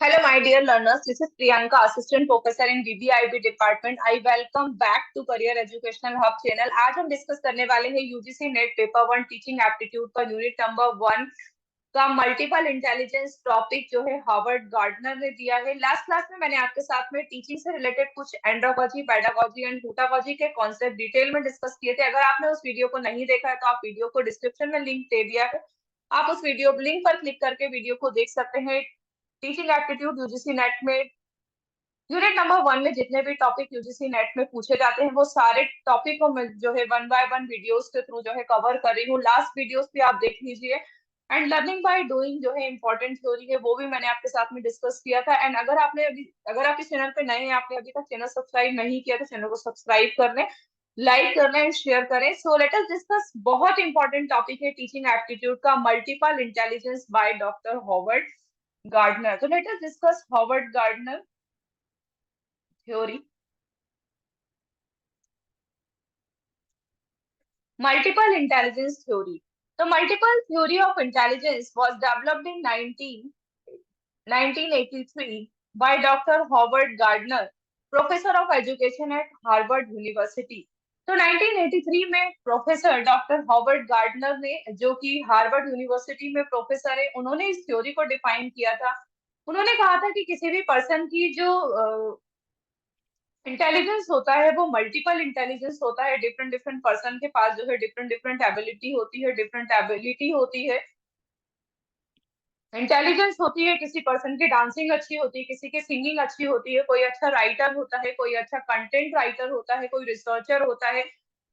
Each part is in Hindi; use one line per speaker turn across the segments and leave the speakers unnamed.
Hello, my dear learners. This is Priyanka, Assistant Professor in DBIB Department. I welcome back to Career Educational Hub channel. आज हम डिस्कस करने वाले हैं UGC net paper one teaching aptitude का यूनिट नंबर वन का मल्टीपल इंटेलिजेंस टॉपिक जो है हार्वर्ड गार्डनर ने दिया है। लास्ट क्लास में मैंने आपके साथ में टीचिंग से रिलेटेड कुछ एंड्रोलॉजी, पेडागोजी एंड हुटागोजी के कॉन्सेप्ट डिटेल में डिस्कस किए थे। अगर आपने उस वीडियो को नहीं देखा है तो आप वीडियो को डिस्क्रिप्शन में लिंक दे दिया है, आप उस वीडियो लिंक पर क्लिक करके वीडियो को देख सकते हैं। टीचिंग एप्टीट्यूड यूजीसी नेट में यूनिट नंबर वन में जितने भी टॉपिक यूजीसी नेट में पूछे जाते हैं वो सारे टॉपिक को मैं जो है वन बाय वन वीडियोस के थ्रू जो है कवर कर रही हूँ। लास्ट वीडियोस भी आप देख लीजिए। एंड लर्निंग बाय डूइंग जो है इंपॉर्टेंट थ्योरी है वो भी मैंने आपके साथ में डिस्कस किया था। एंड अगर आप इस चैनल पे नए हैं, आपने अभी तक चैनल सब्सक्राइब नहीं किया तो चैनल को सब्सक्राइब कर लें, लाइक कर लें एंड शेयर करें। सो लेट अस डिस्कस बहुत इंपॉर्टेंट टॉपिक है टीचिंग एप्टीट्यूड का multiple intelligence by doctor Howard Gardner. तो let us discuss Howard Gardner theory. Multiple intelligence theory. तो multiple theory of intelligence was developed in 1983 by Dr. Howard Gardner, professor of education at Harvard University. तो 1983 में प्रोफेसर डॉक्टर हॉवर्ड गार्डनर ने, जो कि हार्वर्ड यूनिवर्सिटी में प्रोफेसर है, उन्होंने इस थ्योरी को डिफाइन किया था। उन्होंने कहा था कि किसी भी पर्सन की जो इंटेलिजेंस होता है वो मल्टीपल इंटेलिजेंस होता है। डिफरेंट डिफरेंट पर्सन के पास जो है डिफरेंट डिफरेंट एबिलिटी होती है, डिफरेंट एबिलिटी होती है, इंटेलिजेंस होती है। किसी पर्सन की डांसिंग अच्छी होती है, किसी की सिंगिंग अच्छी होती है, कोई अच्छा राइटर होता है, कोई अच्छा कंटेंट राइटर होता है, कोई रिसर्चर होता है,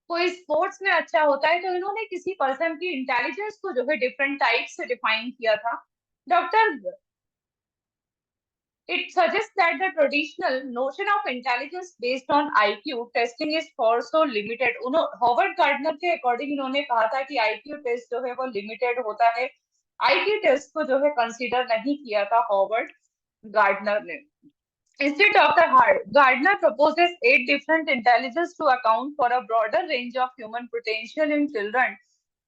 कोई स्पोर्ट्स में अच्छा होता है। तो इन्होंने किसी पर्सन की इंटेलिजेंस को जो है डिफरेंट टाइप से डिफाइन किया था। Doctor It suggests that the traditional notion of intelligence based on IQ testing is for so limited. Howard Gardner के अकॉर्डिंग इन्होंने कहा था कि आईक्यू टेस्ट जो है वो लिमिटेड होता है। आईक्यू टेस्ट को जो है कंसीडर नहीं किया था हॉवर्ड गार्डनर ने। Instead, Dr. Gardner proposes 8 different intelligence to account for a broader range of human potential in children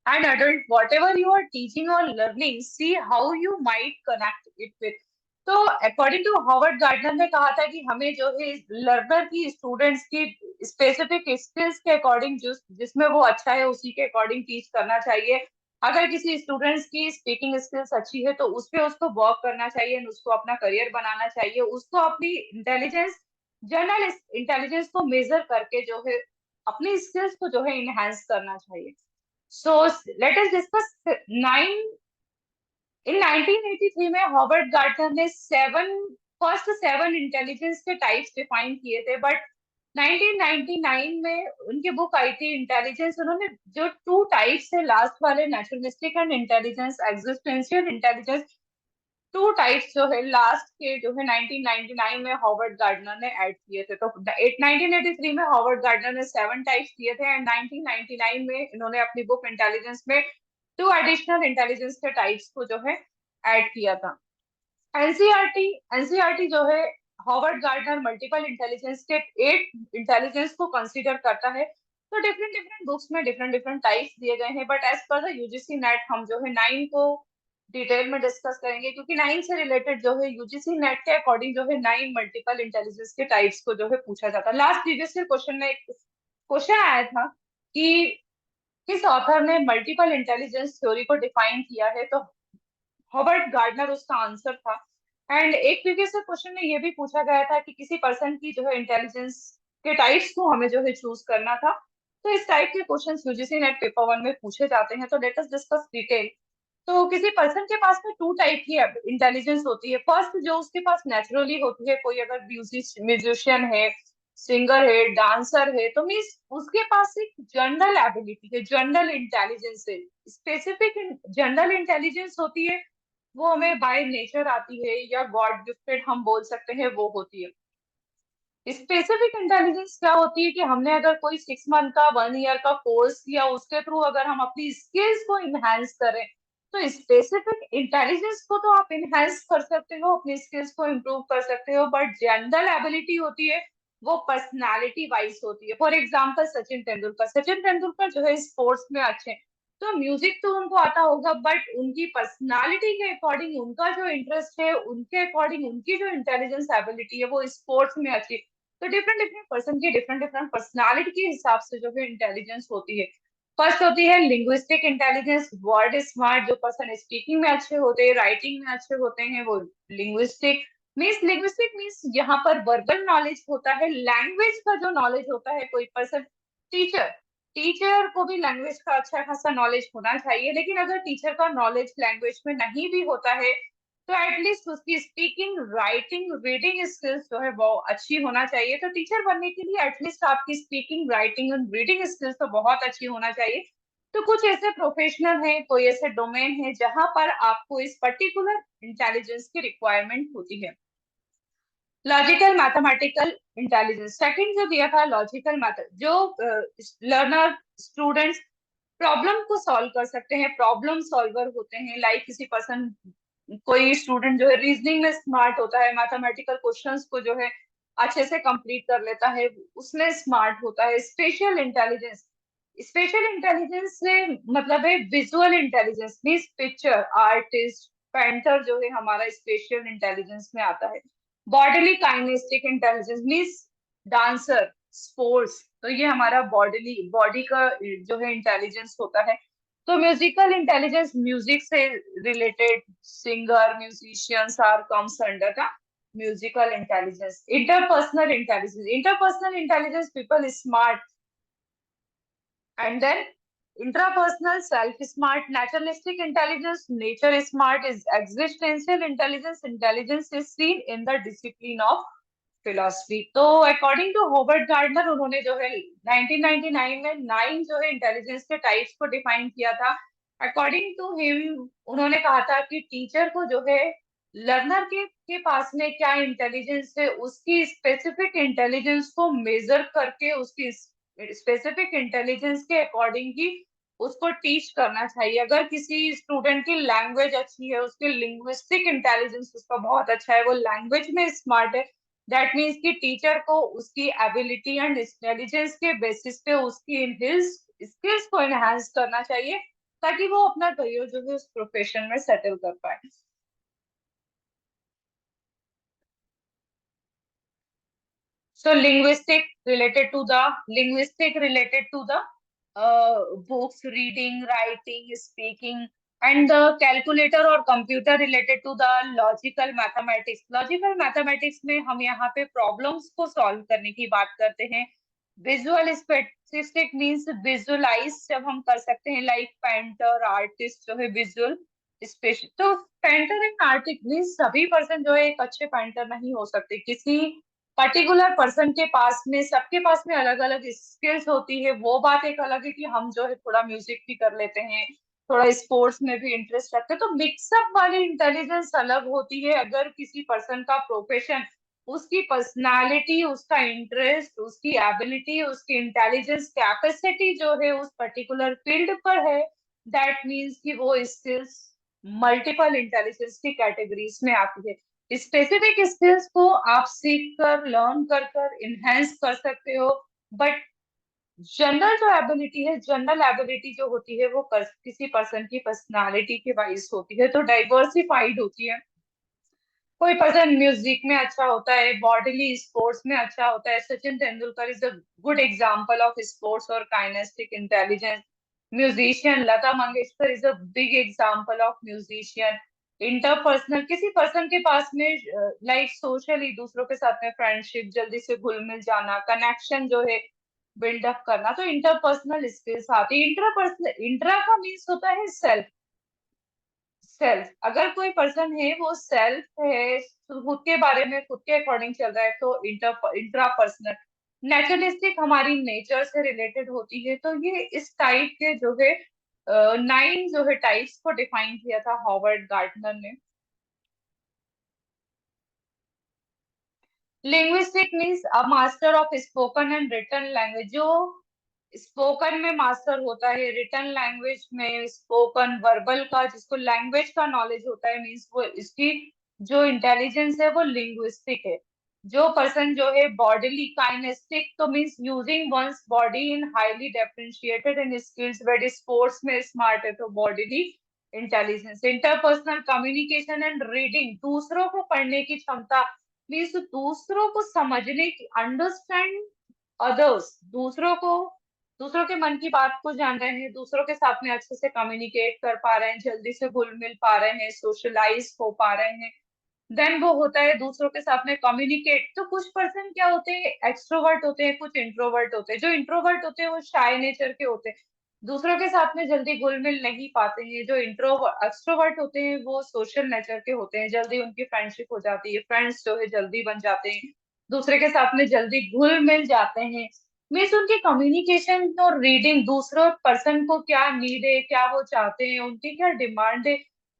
and adults. Whatever you are teaching or learning, see how you might connect it with. तो अकॉर्डिंग टू हॉवर्ड गार्डनर ने कहा था कि हमें जो है लर्नर की, स्टूडेंट्स की स्पेसिफिक स्किल्स के अकॉर्डिंग जिसमें वो अच्छा है उसी के अकॉर्डिंग टीच करना चाहिए। अगर किसी स्टूडेंट्स की स्पीकिंग स्किल्स अच्छी है तो उस पे उसको वर्क करना चाहिए, उसको अपना करियर बनाना चाहिए, उसको अपनी इंटेलिजेंस, जनरल इंटेलिजेंस को मेजर करके जो है अपनी स्किल्स को जो है इनहेंस करना चाहिए। So let us discuss nine in 1983 में हॉवर्ड गार्डनर ने फर्स्ट सेवन इंटेलिजेंस के टाइप्स डिफाइन किए थे। बट 1999 में उनकी बुक आई थी इंटेलिजेंस, उन्होंने जो टू टाइप्स है लास्ट वाले, naturalistic and intelligence, existential intelligence, two types जो है लास्ट के जो है 1999 में हॉवर्ड गार्डनर ने ऐड किए थे। तो 1983 में हॉवर्ड गार्डनर ने सेवन टाइप्स दिए थे एंड 1999 में इन्होंने अपनी बुक इंटेलिजेंस में टू एडिशनल इंटेलिजेंस के टाइप्स को जो है ऐड किया था। एनसीईआरटी एनसीईआरटी जो है हॉवर्ड गार्डनर मल्टीपल इंटेलिजेंस के 8 इंटेलिजेंस को कंसीडर करता है। तो डिफरेंट डिफरेंट बुक्स में डिफरेंट डिफरेंट टाइप्स दिए गए हैं, but as per the UGC NET हम जो है 9 को डिटेल में डिस्कस करेंगे, क्योंकि 9 से रिलेटेड जो है यूजीसी नेट के अकॉर्डिंग जो है 9 मल्टीपल इंटेलिजेंस के टाइप्स को जो है पूछा जाता है। लास्ट प्रीवियस ईयर क्वेश्चन में एक क्वेश्चन आया था कि किस ऑथर ने मल्टीपल इंटेलिजेंस थ्योरी को डिफाइन किया है, तो हॉबर्ट गार्डनर उसका आंसर था। एंड एक प्रीवियस क्वेश्चन में ये भी पूछा गया था कि किसी पर्सन की जो है इंटेलिजेंस के टाइप्स को हमें जो है चूज करना था। तो इस टाइप के questions UGC net paper one में पूछे जाते हैं। तो लेट अस डिस्कस डिटेल। तो किसी पर्सन के पास में टू टाइप की इंटेलिजेंस होती है। फर्स्ट जो उसके पास नेचुरली होती है, कोई अगर म्यूजिशियन है, सिंगर है, डांसर है, तो मीन्स उसके पास एक जनरल एबिलिटी है, जनरल इंटेलिजेंस है। स्पेसिफिक जनरल इंटेलिजेंस होती है वो हमें बाय नेचर आती है या गॉड गिफ्टेड हम बोल सकते हैं, वो होती है। स्पेसिफिक इंटेलिजेंस क्या होती है कि हमने अगर कोई 6 मंथ का 1 ईयर का कोर्स किया, उसके थ्रू अगर हम अपनी स्किल्स को इनहेंस करें, तो स्पेसिफिक इंटेलिजेंस को तो आप इनहेंस कर सकते हो, अपनी स्किल्स को इम्प्रूव कर सकते हो, बट जनरल एबिलिटी होती है वो पर्सनालिटी वाइज होती है। फॉर एग्जाम्पल सचिन तेंदुलकर जो है स्पोर्ट्स में अच्छे हैं, तो म्यूजिक तो उनको आता होगा, बट उनकी पर्सनालिटी के अकॉर्डिंग, उनका जो इंटरेस्ट है उनके अकॉर्डिंग, उनकी जो इंटेलिजेंस एबिलिटी है वो स्पोर्ट्स में अच्छी। तो डिफरेंट डिफरेंट पर्सन की डिफरेंट डिफरेंट पर्सनालिटी के हिसाब से जो है इंटेलिजेंस होती है। फर्स्ट होती है लिंग्विस्टिक इंटेलिजेंस, वर्ड स्मार्ट। जो पर्सन स्पीकिंग में अच्छे होते हैं, राइटिंग में अच्छे होते हैं, वो लिंग्विस्टिक मीन्स यहाँ पर वर्बल नॉलेज होता है, लैंग्वेज का जो नॉलेज होता है। कोई पर्सन, टीचर, टीचर को भी लैंग्वेज का अच्छा खासा नॉलेज होना चाहिए, लेकिन अगर टीचर का नॉलेज लैंग्वेज में नहीं भी होता है तो एटलीस्ट उसकी स्पीकिंग, राइटिंग, रीडिंग स्किल्स जो है वो अच्छी होना चाहिए। तो टीचर बनने के लिए एटलीस्ट आपकी स्पीकिंग, राइटिंग और रीडिंग स्किल्स तो बहुत अच्छी होना चाहिए। तो कुछ ऐसे प्रोफेशनल हैं, कोई ऐसे डोमेन है जहां पर आपको इस पर्टिकुलर इंटेलिजेंस की रिक्वायरमेंट होती है। लॉजिकल मैथमेटिकल इंटेलिजेंस सेकंड जो दिया था, लॉजिकल मैथ, जो लर्नर, स्टूडेंट्स प्रॉब्लम को सॉल्व कर सकते हैं, प्रॉब्लम सॉल्वर होते हैं। लाइक किसी पर्सन, कोई स्टूडेंट जो है रीजनिंग में स्मार्ट होता है, मैथमेटिकल क्वेश्चंस को जो है अच्छे से कंप्लीट कर लेता है, उसमें स्मार्ट होता है। स्पेशल इंटेलिजेंस, स्पेशल इंटेलिजेंस से मतलब है visual intelligence, means picture artist, painter जो है हमारा स्पेशल इंटेलिजेंस में आता है। Bodily kinesthetic intelligence means dancer, sports, तो ये हमारा बॉडीली, बॉडी का जो है इंटेलिजेंस होता है। तो म्यूजिकल इंटेलिजेंस, म्यूजिक से related singer, musicians are comes under the musical intelligence. Interpersonal intelligence, interpersonal intelligence, people smart, and then intrapersonal self smart. Naturalistic intelligence, nature smart. Is existential intelligence, intelligence is seen in the discipline of philosophy. तो अकॉर्डिंग टू हॉवर्ड गार्डनर, उन्होंने जो है 1999 में 9 जो है इंटेलिजेंस के टाइप्स को डिफाइन किया था। अकॉर्डिंग टू हिम, उन्होंने कहा था कि टीचर को जो है लर्नर के पास में क्या इंटेलिजेंस है, उसकी स्पेसिफिक इंटेलिजेंस को मेजर करके उसकी स्पेसिफिक इंटेलिजेंस के अकॉर्डिंग ही उसको टीच करना चाहिए। अगर किसी स्टूडेंट की लैंग्वेज अच्छी है, उसकी लिंग्विस्टिक इंटेलिजेंस उसका बहुत अच्छा है, वो लैंग्वेज में स्मार्ट है, दैट मीन्स कि टीचर को उसकी एबिलिटी एंड इंटेलिजेंस के बेसिस पे उसकी स्किल्स को एनहांस करना चाहिए, ताकि वो अपना करियर जो है उस प्रोफेशन में सेटल कर पाए। So linguistic related to the books, reading, writing, speaking, and the calculator or computer related to the logical mathematics. Logical mathematics में हम यहाँ पे problems को solve करने की बात करते हैं। Visual statistic means visualize जब हम कर सकते हैं, like painter, artist जो है visual स्पेशल। तो पेंटर एंड आर्टिस्ट मीन्स सभी पर्सन जो है एक अच्छे पेंटर नहीं हो सकते। किसी पर्टिकुलर पर्सन के पास में, सबके पास में अलग अलग स्किल्स होती है। वो बात एक अलग है कि हम जो है थोड़ा म्यूजिक भी कर लेते हैं, थोड़ा स्पोर्ट्स में भी इंटरेस्ट रखते हैं, तो मिक्सअप वाली इंटेलिजेंस अलग होती है। अगर किसी पर्सन का प्रोफेशन, उसकी पर्सनालिटी, उसका इंटरेस्ट, उसकी एबिलिटी, उसकी इंटेलिजेंस कैपेसिटी जो है उस पर्टिकुलर फील्ड पर है, दैट मीन्स कि वो स्किल्स मल्टीपल इंटेलिजेंस की कैटेगरीज में आती है। स्पेसिफिक स्किल्स को आप सीख कर, लर्न कर कर इनहेंस कर सकते हो, बट जनरल जो एबिलिटी है, जनरल एबिलिटी जो होती है वो किसी पर्सन की पर्सनालिटी के वाइज होती है, तो डाइवर्सिफाइड होती है। कोई पर्सन म्यूजिक में अच्छा होता है, बॉडीली स्पोर्ट्स में अच्छा होता है। Sachin Tendulkar is a good example of sports और kinesthetic intelligence. Musician Lata Mangeshkar is a big example of musician. Interpersonal, किसी पर्सन के पास में लाइक सोशली दूसरों के साथ में फ्रेंडशिप, जल्दी से घुल मिल जाना, कनेक्शन जो है बिल्डअप करना, तो इंटरपर्सनल स्किल्स आती है। इंटरपर्सनल, इंट्रा का मीन्स होता है सेल्फ, सेल्फ। अगर कोई पर्सन है वो सेल्फ है, तो खुद के बारे में खुद के अकॉर्डिंग चल रहा है, तो इंट्रा पर्सनल। नेचुरलिस्टिक हमारी नेचर से रिलेटेड होती है। तो ये इस टाइप के जो है 9 जो है टाइप्स को डिफाइन किया था हॉवर्ड गार्डनर ने। Linguistic means a master of spoken and written language. जो स्पोकन में मास्टर होता है, रिटन लैंग्वेज में, स्पोकन वर्बल का जिसको लैंग्वेज का नॉलेज होता है, मीन्स वो इसकी जो इंटेलिजेंस है वो लिंग्विस्टिक है। जो पर्सन जो है बॉडीली काइनेस्टिक, तो means using one's body in highly differentiated in skills, वेट स्पोर्ट्स में स्मार्ट है तो bodily intelligence. Interpersonal communication and reading, दूसरों को पढ़ने की क्षमता, मीन्स दूसरों को समझने की, अंडरस्टैंड अदर्स, दूसरों के मन की बात को जान रहे हैं, दूसरों के साथ में अच्छे से कम्युनिकेट कर पा रहे हैं, जल्दी से घुल मिल पा रहे हैं, सोशलाइज हो पा रहे हैं। देन वो होता है दूसरों के साथ में कम्युनिकेट। तो कुछ पर्सन क्या होते हैं, एक्सट्रोवर्ट होते हैं, कुछ इंट्रोवर्ट होते हैं। जो इंट्रोवर्ट होते हैं वो शाय नेचर के होते हैं, दूसरों के साथ में जल्दी घुल मिल नहीं पाते हैं। जो इंट्रोवर्ट एक्सट्रोवर्ट होते हैं वो सोशल नेचर के होते हैं, जल्दी उनकी फ्रेंडशिप हो जाती है, फ्रेंड्स जो है जल्दी बन जाते हैं, दूसरे के साथ में जल्दी घुल मिल जाते हैं। मीन्स उनकी कम्युनिकेशन और रीडिंग, दूसरों पर्सन को क्या नीड है, क्या वो चाहते हैं, उनकी क्या डिमांड है,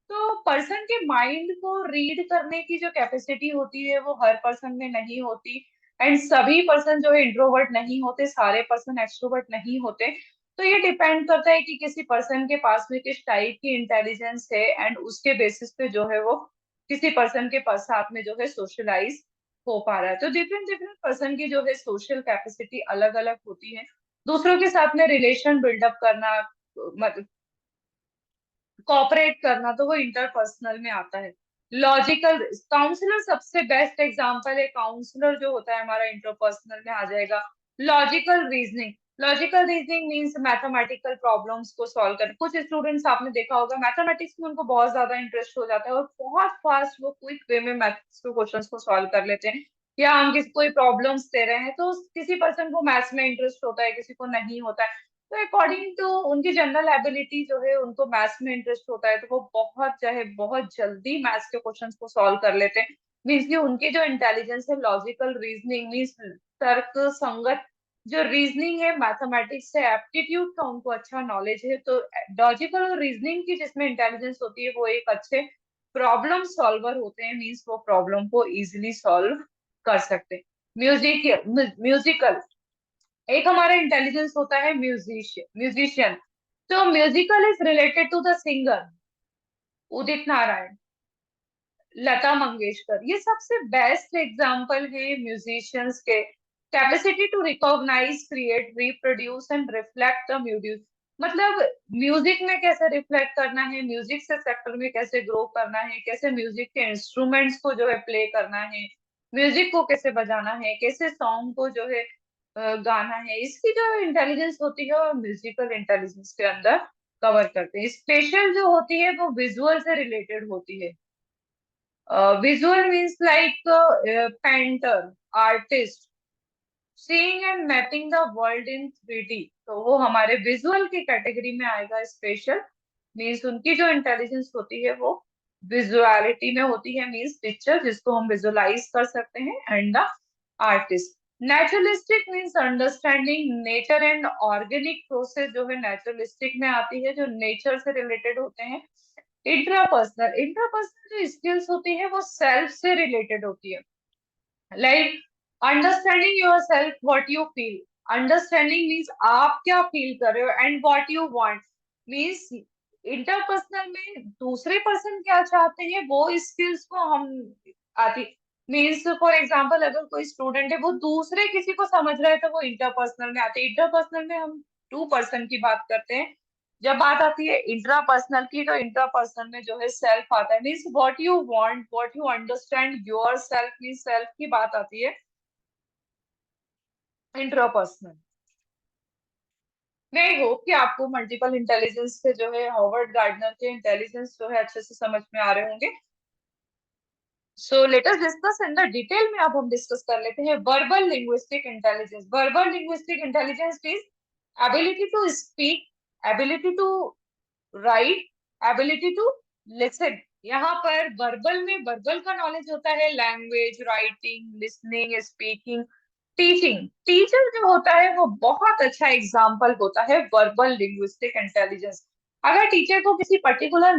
तो पर्सन के माइंड को रीड करने की जो कैपेसिटी होती है वो हर पर्सन में नहीं होती। एंड सभी पर्सन जो है इंट्रोवर्ट नहीं होते, सारे पर्सन एक्सट्रोवर्ट नहीं होते। तो ये डिपेंड करता है कि किसी पर्सन के पास में किस टाइप की इंटेलिजेंस है, एंड उसके बेसिस पे जो है वो किसी पर्सन के पास साथ में जो है सोशलाइज हो पा रहा है। तो डिफरेंट डिफरेंट पर्सन की जो है सोशल कैपेसिटी अलग अलग होती है। दूसरों के साथ में रिलेशन बिल्डअप करना, मतलब कॉपरेट करना, तो वो इंटरपर्सनल में आता है। लॉजिकल, काउंसलर सबसे बेस्ट एग्जांपल है, काउंसलर जो होता है हमारा इंटरपर्सनल में आ जाएगा। Logical reasoning, logical reasoning means mathematical problems को सॉल्व कर, कुछ स्टूडेंट्स आपने देखा होगा मैथमेटिक्स में उनको बहुत ज्यादा इंटरेस्ट हो जाता है और बहुत फास्ट वो क्विक वे में मैथ्स के क्वेश्चंस को सॉल्व कर लेते हैं। या हम किसी कोई प्रॉब्लम्स दे रहे हैं तो किसी पर्सन को मैथ्स में इंटरेस्ट होता है, किसी को नहीं होता है। तो अकॉर्डिंग टू उनकी जनरल एबिलिटी जो है, उनको मैथ्स में इंटरेस्ट होता है तो वो बहुत चाहे बहुत जल्दी मैथ्स के क्वेश्चंस को सॉल्व कर लेते हैं। मीन्स कि उनकी जो इंटेलिजेंस है, लॉजिकल रीजनिंग मीन्स तर्क संगत जो रीजनिंग है, मैथमेटिक्स से एप्टीट्यूड का उनको अच्छा नॉलेज है। तो लॉजिकल रीजनिंग की जिसमें इंटेलिजेंस होती है वो एक अच्छे प्रॉब्लम सॉल्वर होते हैं, मीन्स वो प्रॉब्लम को इजिली सॉल्व कर सकते हैं। म्यूजिकल, एक हमारा इंटेलिजेंस होता है म्यूजिशियन। तो musical is related to the singer, Udit Narayan, Lata Mangeshkar, ये सबसे बेस्ट एग्जाम्पल है म्यूजिशियंस के। Capacity to recognize, create, reproduce and reflect the music, मतलब म्यूजिक में कैसे रिफ्लेक्ट करना है, म्यूजिक से सेक्टर में कैसे ग्रो करना है, कैसे म्यूजिक के इंस्ट्रूमेंट्स को जो है प्ले करना है, म्यूजिक को कैसे बजाना है, कैसे सॉन्ग को जो है गाना है, इसकी जो इंटेलिजेंस होती है वो म्यूजिकल इंटेलिजेंस के अंदर कवर करते हैं। स्पेशल जो होती है वो विजुअल से रिलेटेड होती है। Visual means like painter, artist, seeing and mapping the world in 3D, तो वो हमारे विजुअल की कैटेगरी में आएगा। स्पेशल मीन्स उनकी जो इंटेलिजेंस होती है वो विजुअलिटी में होती है, मीन्स पिक्चर जिसको हम विजुअलाइज कर सकते हैं। And the artist, naturalistic means understanding nature and organic process जो है नेचुरलिस्टिक में आती है, जो नेचर से रिलेटेड होते हैं। इंट्रापर्सनल, इंट्रापर्सनल जो स्किल्स होती है वो सेल्फ से रिलेटेड होती है, like understanding your self, what you feel. Understanding means आप क्या फील कर रहे हो, and what you want means interpersonal में दूसरे पर्सन क्या चाहते हैं वो स्किल्स को हम आती। मीन्स फॉर एग्जांपल अगर कोई स्टूडेंट है वो दूसरे किसी को समझ रहा है तो वो इंटरपर्सनल में आते हैं। इंटरपर्सनल में हम टू पर्सन की बात करते हैं। जब बात आती है इंट्रापर्सनल की, तो इंट्रापर्सनल में जो है सेल्फ आता है, means what you want, what you understand your self, means self की बात आती है इंट्रापर्सनल। मैं होप कि आपको मल्टीपल इंटेलिजेंस के जो है हॉवर्ड गार्डनर के इंटेलिजेंस जो है अच्छे से समझ में आ रहे होंगे। So let us discuss in the detail में। अब हम डिस्कस कर लेते हैं verbal linguistic intelligence. Verbal linguistic intelligence is ability to speak, ability to write, ability to listen. यहाँ पर वर्बल में वर्बल का नॉलेज होता है, language, writing, listening, speaking, teaching. Teacher जो होता है वो बहुत अच्छा एग्जाम्पल होता है वर्बल लिंग्विस्टिक इंटेलिजेंस। अगर टीचर को किसी पर्टिकुलर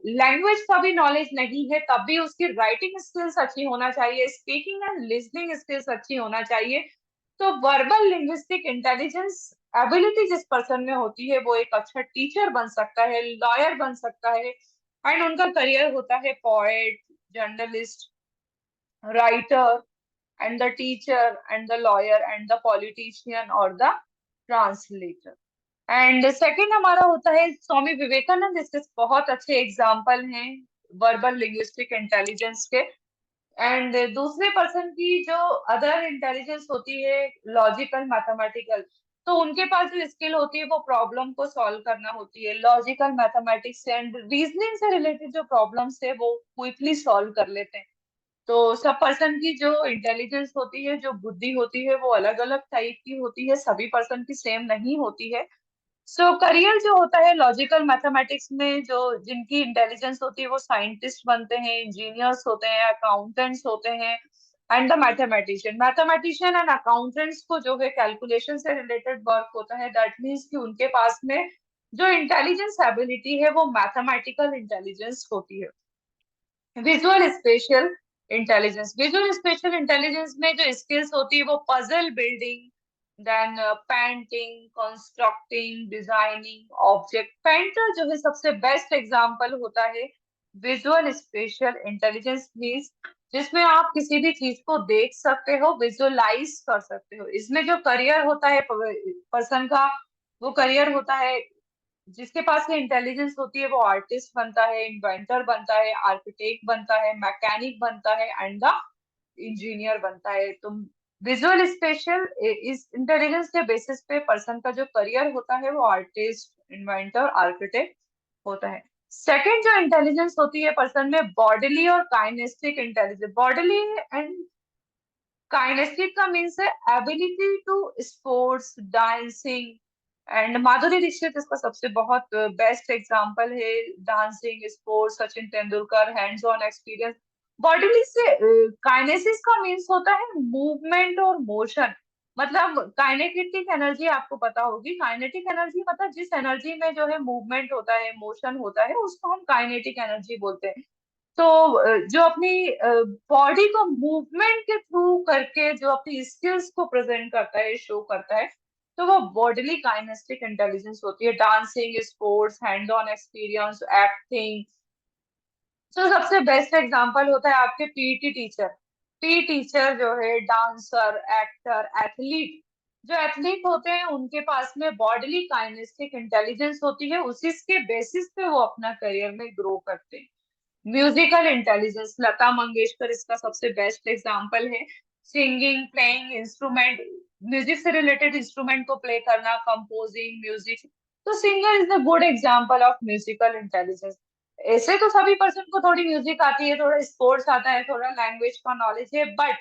लैंग्वेज का भी नॉलेज नहीं है तब भी उसकी राइटिंग स्किल्स अच्छी होना चाहिए, स्पीकिंग एंड लिसनिंग स्किल्स अच्छी होना चाहिए। तो वर्बल लिंग्विस्टिक इंटेलिजेंस एबिलिटी जिस पर्सन में होती है वो एक अच्छा टीचर बन सकता है, लॉयर बन सकता है, एंड उनका करियर होता है poet, journalist, writer, and the teacher and the lawyer and the politician or the translator. And second हमारा होता है स्वामी विवेकानंद, इसके बहुत अच्छे एग्जाम्पल हैं वर्बल लिंग्विस्टिक इंटेलिजेंस के। एंड दूसरे पर्सन की जो अदर इंटेलिजेंस होती है लॉजिकल मैथमेटिकल, तो उनके पास जो स्किल होती है वो प्रॉब्लम को सॉल्व करना होती है। लॉजिकल मैथमेटिक्स एंड रीजनिंग से रिलेटेड जो प्रॉब्लम्स है वो क्विकली सॉल्व कर लेते हैं। तो सब पर्सन की जो इंटेलिजेंस होती है, जो बुद्धि होती है, वो अलग अलग टाइप की होती है, सभी पर्सन की सेम नहीं होती है। सो करियर जो होता है लॉजिकल मैथमेटिक्स में, जो जिनकी इंटेलिजेंस होती है वो साइंटिस्ट बनते हैं, इंजीनियर्स होते हैं, अकाउंटेंट्स होते हैं and the mathematician and accountants को जो है कैलकुलेशन से रिलेटेड वर्क होता है। दैट मीन्स कि उनके पास में जो इंटेलिजेंस एबिलिटी है वो मैथमेटिकल इंटेलिजेंस होती है। Visual spatial intelligence, visual spatial intelligence में जो स्किल्स होती है वो puzzle building, then painting, constructing, designing object. Painter जो है सबसे बेस्ट एग्जांपल होता है विजुअल स्पेशल इंटेलिजेंस मीन्स जिसमें आप किसी भी चीज को देख सकते हो, विजुअलाइज कर सकते हो। इसमें जो करियर होता है पर्सन का, वो करियर होता है जिसके पास ये इंटेलिजेंस होती है वो आर्टिस्ट बनता है, इन्वेंटर बनता है, आर्किटेक्ट बनता है, मैकेनिक बनता है एंड द इंजीनियर बनता है। तो विजुअल स्पेशल इस इंटेलिजेंस के बेसिस पे पर्सन का जो करियर होता है वो आर्टिस्ट, इन्वेंटर, आर्किटेक्ट होता है। सेकंड जो इंटेलिजेंस होती है पर्सन में बॉडीली और kinesthetic intelligence. Bodily and kinesthetic का मीन्स है ability to sports, dancing and Madhuri Dikshit इसका सबसे बहुत बेस्ट एग्जांपल है। Dancing, sports, Sachin Tendulkar, hands on experience. Bodily से काइनेसिस का मीन्स होता है मूवमेंट और मोशन। मतलब काइनेटिक एनर्जी आपको पता होगी, काइनेटिक एनर्जी मतलब जिस एनर्जी में जो है मूवमेंट होता है, मोशन होता है, उसको हम काइनेटिक एनर्जी बोलते हैं। तो जो अपनी बॉडी को मूवमेंट के थ्रू करके जो अपनी स्किल्स को प्रेजेंट करता है, शो करता है, तो वो बॉडीली काइनेस्टिक इंटेलिजेंस होती है। Dancing, sports, hand on experience, acting. तो सबसे बेस्ट एग्जांपल होता है आपके पीटी टीचर। पी टीचर जो है डांसर, एक्टर, एथलीट, जो एथलीट होते हैं उनके पास में बॉडीली काइनेस्टिक इंटेलिजेंस होती है, उसी के बेसिस पे वो अपना करियर में ग्रो करते हैं। म्यूजिकल इंटेलिजेंस, लता मंगेशकर इसका सबसे बेस्ट एग्जांपल है। सिंगिंग, प्लेइंग इंस्ट्रूमेंट, म्यूजिक से रिलेटेड इंस्ट्रूमेंट को प्ले करना, कंपोजिंग म्यूजिक। तो singer is the good example of musical intelligence. ऐसे तो सभी पर्सन को थोड़ी म्यूजिक आती है, थोड़ा स्पोर्ट्स आता है, थोड़ा लैंग्वेज का नॉलेज है, बट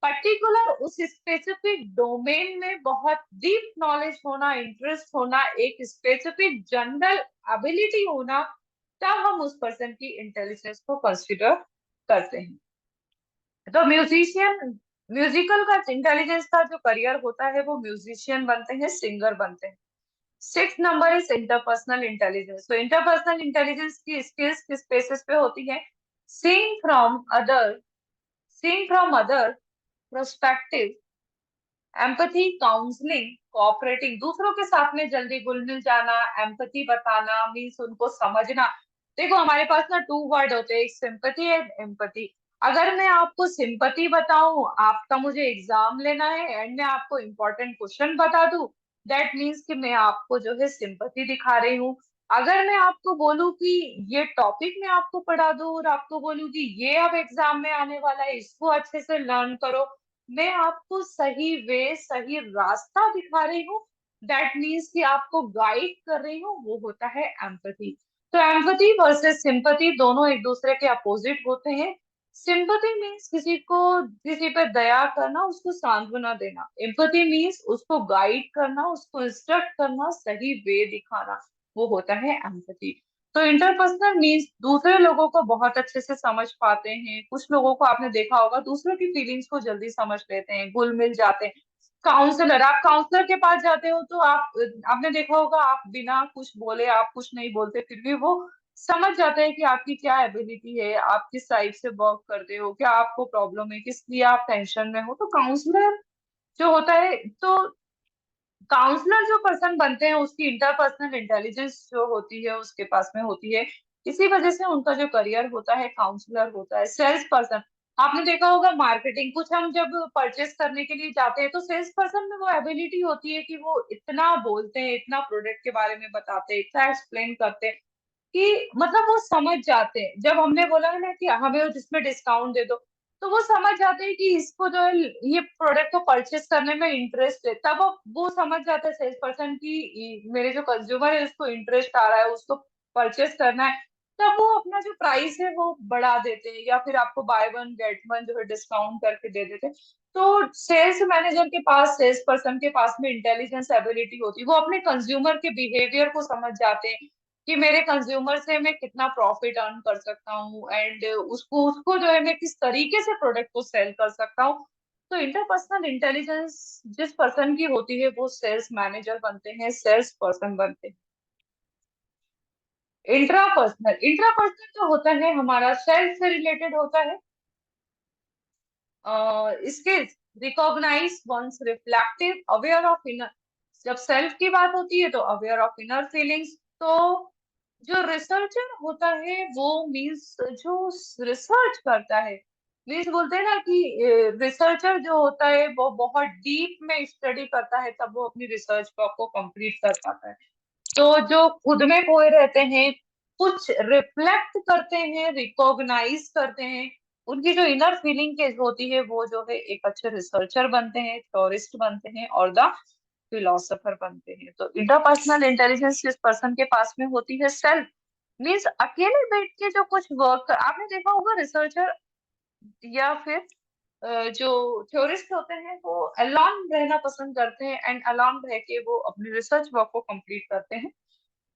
पर्टिकुलर उस स्पेसिफिक डोमेन में बहुत डीप नॉलेज होना, इंटरेस्ट होना, एक स्पेसिफिक जनरल एबिलिटी होना, तब हम उस पर्सन की इंटेलिजेंस को कंसिडर करते हैं। तो म्यूजिशियन, म्यूजिकल का इंटेलिजेंस का जो करियर होता है वो म्यूजिशियन बनते हैं, सिंगर बनते हैं। Six number is interpersonal intelligence. तो इंटरपर्सनल इंटेलिजेंस की स्किल्स किस बेसिस पे होती है? Seeing from other, seeing from other perspective, empathy, counselling, cooperating, दूसरों के साथ में जल्दी घुल मिल जाना, एम्पथी बताना मीन्स उनको समझना। देखो हमारे पास ना टू वर्ड होते हैं, एक सिंपथी एंड एम्पथी। अगर मैं आपको सिंपथी बताऊं, आपका मुझे एग्जाम लेना है एंड मैं आपको इम्पोर्टेंट क्वेश्चन बता दूं, दैट मीन्स कि मैं आपको जो है सिंपथी दिखा रही हूँ। अगर मैं आपको बोलूं कि ये टॉपिक मैं आपको पढ़ा दूं और आपको बोलूं कि ये अब एग्जाम में आने वाला है, इसको अच्छे से लर्न करो, मैं आपको सही वे, सही रास्ता दिखा रही हूँ, दैट मीन्स कि आपको गाइड कर रही हूँ, वो होता है एम्पथी। तो एम्पथी वर्सेस सिंपथी दोनों एक दूसरे के अपोजिट होते हैं। सिंपथी मीन्स किसी को, किसी पे दया करना, उसको सांत्वना देना। एम्पथी मीन्स उसको गाइड करना, उसको इंस्ट्रक्ट करना, सही वे दिखाना, वो होता है एम्पथी। तो इंटरपर्सनल मीन्स दूसरे लोगों को बहुत अच्छे से समझ पाते हैं। कुछ लोगों को आपने देखा होगा दूसरों की फीलिंग्स को जल्दी समझ लेते हैं, घुल मिल जाते हैं। काउंसलर, आप काउंसलर के पास जाते हो तो आप, आपने देखा होगा आप बिना कुछ बोले, आप कुछ नहीं बोलते, फिर भी वो समझ जाते हैं कि आपकी क्या एबिलिटी है, आप किस टाइप से वर्क करते हो, क्या आपको प्रॉब्लम है, किस लिए आप टेंशन में हो। तो काउंसलर जो होता है, तो काउंसलर जो पर्सन बनते हैं उसकी इंटरपर्सनल इंटेलिजेंस जो होती है उसके पास में होती है, इसी वजह से उनका जो करियर होता है काउंसलर होता है। सेल्स पर्सन, आपने देखा होगा मार्केटिंग, कुछ हम जब परचेस करने के लिए जाते हैं तो सेल्स पर्सन में वो एबिलिटी होती है कि वो इतना बोलते हैं, इतना प्रोडक्ट के बारे में बताते हैं, इतना एक्सप्लेन करते हैं कि मतलब वो समझ जाते हैं। जब हमने बोला ना कि हमें जिसमें डिस्काउंट दे दो, तो वो समझ जाते हैं कि इसको जो है ये प्रोडक्ट को परचेस करने में इंटरेस्ट है। तब वो समझ जाता है सेल्स पर्सन की मेरे जो कंज्यूमर है उसको इंटरेस्ट आ रहा है, उसको परचेस करना है। तब वो अपना जो प्राइस है वो बढ़ा देते हैं, या फिर आपको बाय वन गेट वन जो है डिस्काउंट करके दे देते हैं। तो सेल्स मैनेजर के पास, सेल्स पर्सन के पास में इंटेलिजेंस एबिलिटी होती है, वो अपने कंज्यूमर के बिहेवियर को समझ जाते हैं कि मेरे कंज्यूमर से मैं कितना प्रॉफिट अर्न कर सकता हूँ, एंड उसको उसको जो है मैं किस तरीके से प्रोडक्ट को सेल कर सकता हूँ। तो इंटरपर्सनल इंटेलिजेंस जिस पर्सन की होती है वो सेल्स मैनेजर बनते हैं, सेल्स पर्सन बनते हैं। इंट्रापर्सनल, इंट्रापर्सनल जो होता है हमारा सेल्फ से रिलेटेड होता है। Skills, recognize one's, reflective, aware of inner. जब सेल्फ की बात होती है तो अवेयर ऑफ इनर फीलिंग्स। तो जो रिसर्चर होता है वो मीन्स जो रिसर्च करता है, मीन्स बोलते हैं ना कि रिसर्चर जो होता है वो बहुत डीप में स्टडी करता है, तब वो अपनी रिसर्च को कंप्लीट कर पाता है। तो जो खुद में खोए रहते हैं, कुछ रिफ्लेक्ट करते हैं, रिकॉग्नाइज करते हैं, उनकी जो इनर फीलिंग के होती है वो जो है एक अच्छे रिसर्चर बनते हैं, थ्योरिस्ट बनते हैं और द फिलोसोफर बनते हैं। तो इंटरपर्सनल इंटेलिजेंस जिस पर्सन के पास में होती है, सेल्फ मीन्स अकेले बैठ के जो कुछ वर्क, आपने देखा होगा रिसर्चर या फिर जो थ्योरिस्ट होते हैं वो अलोन रहना पसंद करते हैं, एंड अलोन रह के वो अपनी रिसर्च वर्क को कंप्लीट करते हैं।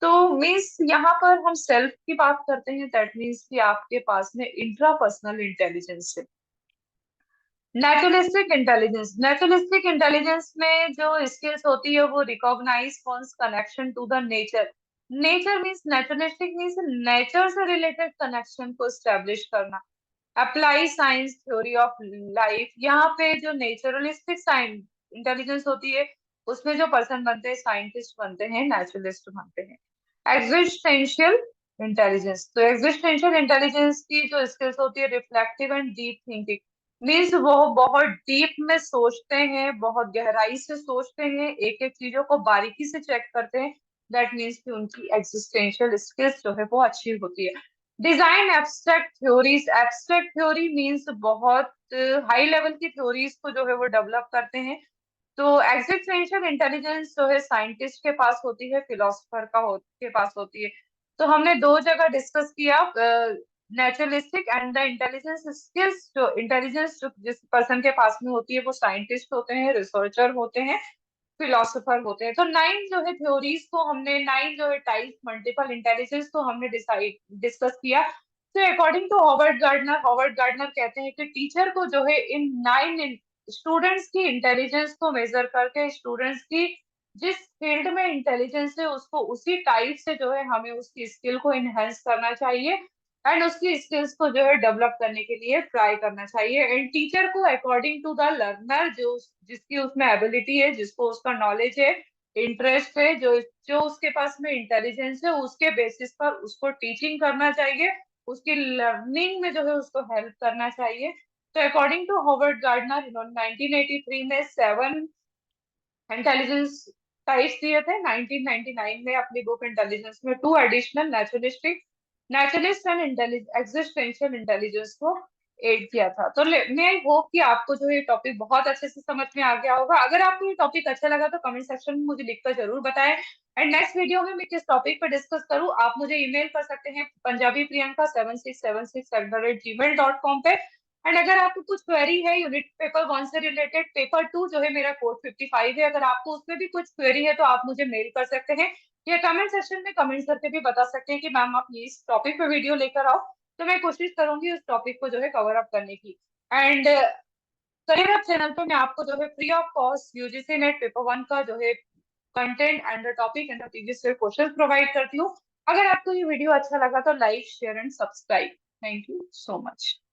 तो मीन्स यहाँ पर हम सेल्फ की बात करते हैं, दैट मीन्स कि आपके पास में इंट्रापर्सनल इंटेलिजेंस है। नेचुरलिस्टिक इंटेलिजेंस, नेचुरलिस्टिक इंटेलिजेंस में जो स्किल्स होती है वो recognize one's connection to the nature. Nature means, naturalistic means nature से रिलेटेड कनेक्शन को स्टेब्लिश करना। Apply science, theory of life, यहाँ पे जो नेचुरलिस्टिक साइंस इंटेलिजेंस होती है उसमें जो पर्सन बनते हैं साइंटिस्ट बनते हैं, नेचुरलिस्ट बनते हैं। एग्जिस्टेंशियल इंटेलिजेंस, तो एग्जिस्टेंशियल इंटेलिजेंस की जो स्किल्स होती है reflective and deep thinking, means वो बहुत डीप में सोचते हैं, बहुत गहराई से सोचते हैं, एक एक चीजों को बारीकी से चेक करते हैं। दैट मीन्स कि उनकी एग्जिस्टेंशियल स्किल्स जो है वो अच्छी होती है। Design abstract theories, abstract theory means बहुत हाई लेवल की थ्योरीज को जो है वो डेवलप करते हैं। तो एग्जिस्टेंशियल इंटेलिजेंस जो है साइंटिस्ट के पास होती है, फिलोसफर के पास होती है। तो हमने दो जगह डिस्कस किया, naturalistic and the intelligence skills. जो इंटेलिजेंस जो जिस पर्सन के पास में होती है वो साइंटिस्ट होते हैं, रिसर्चर होते हैं, फिलोसोफर होते हैं। तो नाइन जो है थ्योरीज को हमने, नाइन जो है टाइप मल्टीपल इंटेलिजेंस को हमने डिसाइड डिस्कस किया। तो according to Howard Gardner, Howard Gardner कहते हैं कि टीचर को जो है इन नाइन स्टूडेंट्स की इंटेलिजेंस को मेजर करके, स्टूडेंट्स की जिस फील्ड में इंटेलिजेंस है उसको उसी टाइप से जो है हमें उसकी स्किल को इनहेंस करना चाहिए, एंड उसकी स्किल्स को जो है डेवलप करने के लिए ट्राई करना चाहिए। एंड टीचर को अकॉर्डिंग टू द लर्नर, जो जिसकी उसमें एबिलिटी है, जिसको उसका नॉलेज है, इंटरेस्ट है, जो जो उसके पास में इंटेलिजेंस है, उसके बेसिस पर उसको टीचिंग करना चाहिए, उसकी लर्निंग में जो है उसको हेल्प करना चाहिए। तो अकॉर्डिंग टू हॉवर्ड गार्डनर, इन्होंने 1983 में 7 इंटेलिजेंस टाइप्स दिए थे। 1999 में अपनी बुक इंटेलिजेंस में 2 additional, naturalistic, naturalist and existential intelligence को एड किया था। तो मैं आई होप कि आपको जो ये टॉपिक बहुत अच्छे से समझ में आ गया होगा। अगर आपको ये टॉपिक अच्छा लगा तो कमेंट सेक्शन में मुझे लिखकर जरूर बताएं, एंड नेक्स्ट वीडियो में मैं किस टॉपिक पर डिस्कस करूं आप मुझे ईमेल कर सकते हैं पंजाबी प्रियंका 7676@gmail.com पे। एंड अगर आपको कुछ क्वेरी है यूनिट पेपर 1 से रिलेटेड, पेपर 2 जो है मेरा कोड 55 है, अगर आपको उसमें भी कुछ क्वेरी है तो आप मुझे मेल कर सकते हैं, या कमेंट सेक्शन में कमेंट करके भी बता सकते हैं कि मैम आप ये इस टॉपिक पे वीडियो लेकर आओ। तो मैं कोशिश करूंगी उस टॉपिक को जो है कवर अप करने की। एंड करियर अप चैनल पे मैं आपको जो है free of cost UGC net paper 1 का जो है content and the topic and the previous question provide करती हूँ। अगर आपको ये वीडियो अच्छा लगा तो like, share and subscribe. Thank you so much.